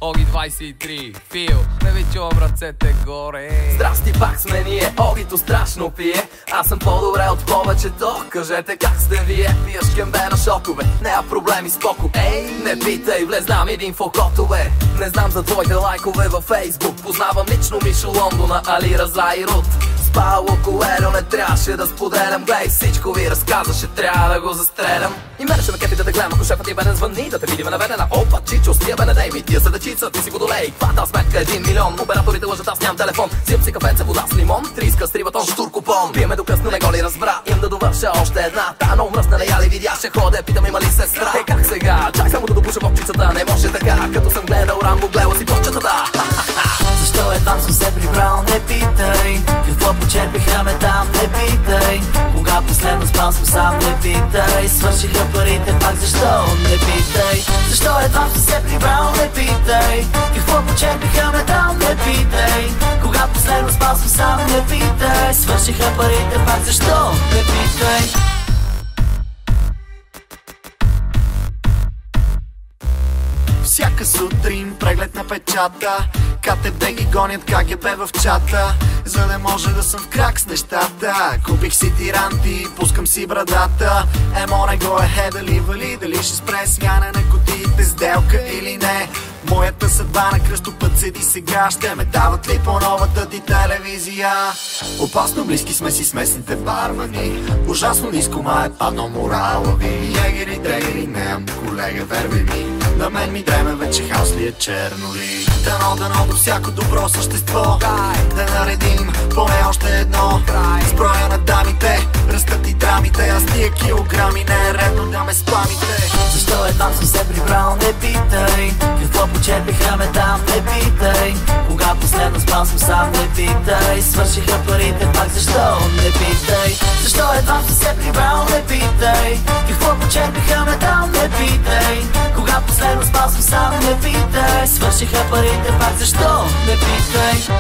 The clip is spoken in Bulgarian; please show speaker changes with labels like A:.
A: Оги 23, Фил, не ви чувам ръцете горе.
B: Здрасти, пак сме ние, Огито страшно пие. Аз съм по-добре от повечето, кажете как сте вие. Пиеш кембе на шокове, няма проблеми, споко. Ей, не питай, влезнам един в окото, бе. Не знам за твоите лайкове във Фейсбук. Познавам лично Мишо Лондона, Али Раза и Рут. С Пауло Коелho не трябваше да споделям. Глей, всичко ви разказваше, трябва да го застрелям. И мене ще ме кепи да те гледам, ако шефът ти бе не звъни, да те видим наведена. Опа, чичо, с тия бе не дей ми, тия са дечица, ти си го долей. Квата сметка 1 милион, операторите лъжат, аз нямам телефон. Взимам си кафенце, вода с лимон, 30 с 3 батон, штуркопон. Пиеме до късно, не го ли разбра, им да довърша още една. Та но мръсна не я ли видя, ще ходя, питам има ли сестра. Е как сега, чак само да допуша попчицата, не може така. Като съм гледал Рамбо, гледал си плочетата.
C: Защо едва съм се прибрал, не питай. Какво почерпиха ме там, не питай. Кога последно спал съм сам, не питай. Свършиха парите пак, защо, не питай. Защо едва съм се прибрал, не питай. Какво почерпиха ме там, не питай. Кога последно спал съм сам, не питай. Свършиха парите пак, защо, не питай.
D: Всяка сутрин преглед на печата, КТБ ги гонят КГБ в чата, за да може да съм в крак с нещата. Купих си тиранти, пускам си брадата. Море го е дали вали, дали ще спре смяна на кутиите, сделка или не. Моята съдба на кръстопът седи сега. Ще ме дават ли по новата ти телевизия? Опасно близки сме си с местните бармани. Ужасно ниско ма е паднал морала ви. Егери, дрегери, нямам колега, вервай ми. На мен ми дреме вече хаос ли е черноли. Дано до всяко добро същество да наредим поне още едно. С броя на дамите растат и драмите. Аз тия килограми не е редно да ме спамите.
C: Защо едва съм се прибрал, не питай. Какво почерпиха ме там, не питай. Кога последно спал съм сам, не питай. Свършиха парите пак, защо, не питай. Защо едва съм се прибрал, не питай. Какво почерпиха ме там, не питай. Кога последно спал съм сам, не питай. Свършиха парите пак, защо, не питай.